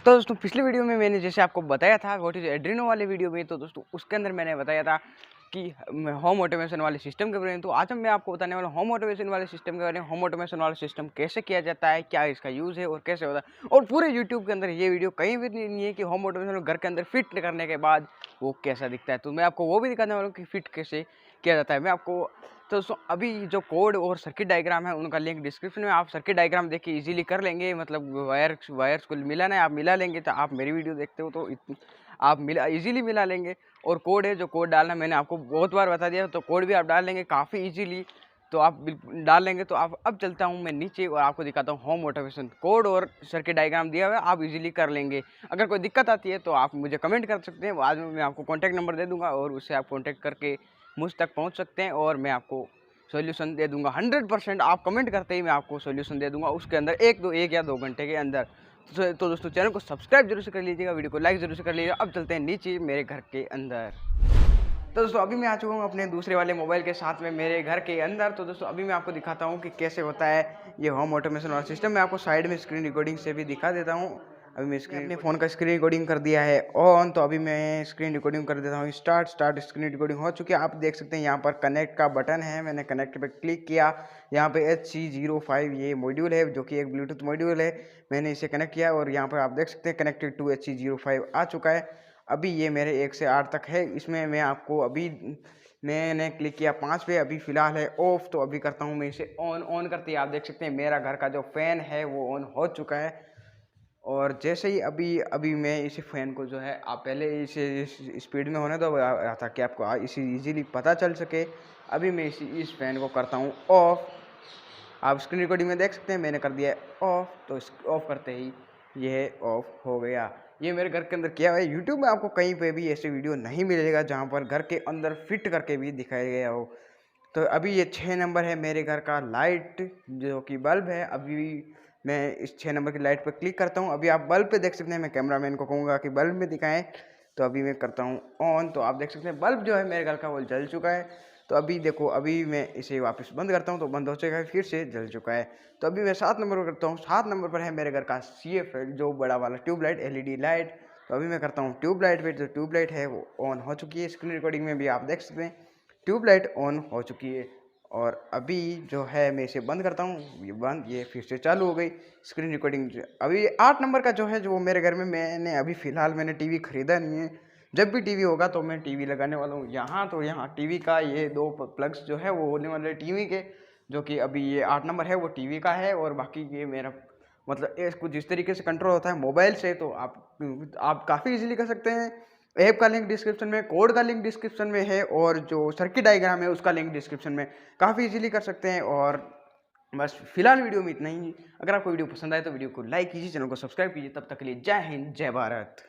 तो दोस्तों पिछले वीडियो में मैंने जैसे आपको बताया था व्हाट इज एड्रीनो वाले वीडियो में, तो दोस्तों उसके अंदर मैंने बताया था कि होम ऑटोमेशन वाले सिस्टम के बारे में। तो आज मैं आपको बताने वाला होम ऑटोमेशन वाले सिस्टम के बारे में। होम ऑटोमेशन वाला सिस्टम कैसे किया जाता है, क्या इसका यूज़ है और कैसे होता है। और पूरे यूट्यूब के अंदर ये वीडियो कहीं भी नहीं है कि होम ऑटोमेशन घर के अंदर फिट करने के बाद वो कैसा दिखता है। तो मैं आपको वो भी दिखाने वाला हूँ कि फिट कैसे किया जाता है। मैं आपको तो दोस्तों अभी जो कोड और सर्किट डायग्राम है उनका लिंक डिस्क्रिप्शन में, आप सर्किट डायग्राम देख के इजीली कर लेंगे। मतलब वायर्स को मिलाना है, आप मिला लेंगे। तो आप मेरी वीडियो देखते हो तो आप इजीली मिला लेंगे। और कोड है, जो कोड डालना मैंने आपको बहुत बार बता दिया, तो कोड भी आप डाल लेंगे काफ़ी इजीली। तो आप बिल्कुल डाल लेंगे। तो आप अब चलता हूँ मैं नीचे और आपको दिखाता हूँ होम ऑटोमेशन। कोड और सर्किट डायग्राम दिया हुआ है, आप इजीली कर लेंगे। अगर कोई दिक्कत आती है तो आप मुझे कमेंट कर सकते हैं, बाद में मैं आपको कॉन्टैक्ट नंबर दे दूँगा और उससे आप कॉन्टैक्ट करके मुझ तक पहुँच सकते हैं और मैं आपको सॉल्यूशन दे दूंगा। 100% आप कमेंट करते ही मैं आपको सॉल्यूशन दे दूंगा उसके अंदर एक या दो घंटे के अंदर। तो दोस्तों चैनल को सब्सक्राइब जरूर से कर लीजिएगा, वीडियो को लाइक जरूर से कर लीजिएगा। अब चलते हैं नीचे मेरे घर के अंदर। तो दोस्तों अभी मैं आ चुका हूँ अपने दूसरे वाले मोबाइल के साथ में मेरे घर के अंदर। तो दोस्तों अभी मैं आपको दिखाता हूँ कि कैसे होता है ये होम ऑटोमेशन वाला सिस्टम। मैं आपको साइड में स्क्रीन रिकॉर्डिंग से भी दिखा देता हूँ। अभी मैं अपने फ़ोन का स्क्रीन रिकॉर्डिंग कर दिया है ऑन। तो अभी मैं स्क्रीन रिकॉर्डिंग कर देता हूँ स्टार्ट स्क्रीन रिकॉर्डिंग हो चुकी है। आप देख सकते हैं यहाँ पर कनेक्ट का बटन है, मैंने कनेक्ट पे क्लिक किया। यहाँ पे HC05 ये मॉड्यूल है जो कि एक ब्लूटूथ मॉड्यूल है, मैंने इसे कनेक्ट किया और यहाँ पर आप देख सकते हैं कनेक्टेड टू HC05 आ चुका है। अभी ये मेरे 1 से 8 तक है। इसमें मैं आपको अभी मैंने क्लिक किया 5 पे, अभी फ़िलहाल है ऑफ। तो अभी करता हूँ मैं इसे ऑन करते ही आप देख सकते हैं मेरा घर का जो फ़ैन है वो ऑन हो चुका है। और जैसे ही अभी मैं इसी फ़ैन को जो है, आप पहले इसे स्पीड में होने दो ताकि आपको इसे ईज़िली पता चल सके। अभी मैं इस फ़ैन को करता हूँ ऑफ़। आप स्क्रीन रिकॉर्डिंग में देख सकते हैं मैंने कर दिया है ऑफ़। तो ऑफ़ करते ही यह ऑफ़ हो गया। ये मेरे घर के अंदर किया हुआ है। यूट्यूब में आपको कहीं पे भी ऐसे वीडियो नहीं मिलेगा जहाँ पर घर के अंदर फिट करके भी दिखाया गया हो। तो अभी ये 6 नंबर है मेरे घर का लाइट जो कि बल्ब है। अभी मैं इस 6 नंबर की लाइट पर क्लिक करता हूँ। अभी आप बल्ब पे देख सकते हैं, मैं कैमरामैन को कहूँगा कि बल्ब में दिखाएं। तो अभी मैं करता हूँ ऑन। तो आप देख सकते हैं बल्ब जो है मेरे घर का वो जल चुका है। तो अभी देखो, अभी मैं इसे वापस बंद करता हूँ तो बंद हो चुका है, फिर से जल चुका है। तो अभी मैं 7 नंबर पर करता हूँ। 7 नंबर पर है मेरे घर का CFL जो बड़ा वाला ट्यूबलाइट LED लाइट। तो अभी मैं करता हूँ ट्यूबलाइट पे, जो ट्यूबलाइट है वो ऑन हो चुकी है। स्क्रीन रिकॉर्डिंग में भी आप देख सकते हैं ट्यूबलाइट ऑन हो चुकी है। और अभी जो है मैं इसे बंद करता हूँ, ये बंद, ये फिर से चालू हो गई स्क्रीन रिकॉर्डिंग। अभी 8 नंबर का जो है जो मेरे घर में, मैंने अभी फ़िलहाल मैंने टीवी ख़रीदा नहीं है। जब भी टीवी होगा तो मैं टीवी लगाने वाला हूँ यहाँ। तो यहाँ टीवी का ये 2 प्लग्स जो है वो होने वाले टीवी के, जो कि अभी ये 8 नंबर है वो टीवी का है। और बाकी ये मेरा मतलब इसको जिस तरीके से कंट्रोल होता है मोबाइल से, तो आप काफ़ी इजीली कर सकते हैं। ऐप का लिंक डिस्क्रिप्शन में, कोड का लिंक डिस्क्रिप्शन में है और जो सर्किट डायग्राम है उसका लिंक डिस्क्रिप्शन में, काफ़ी इजीली कर सकते हैं। और बस फिलहाल वीडियो में इतना ही। अगर आपको वीडियो पसंद आए तो वीडियो को लाइक कीजिए, चैनल को सब्सक्राइब कीजिए। तब तक के लिए जय हिंद, जय भारत।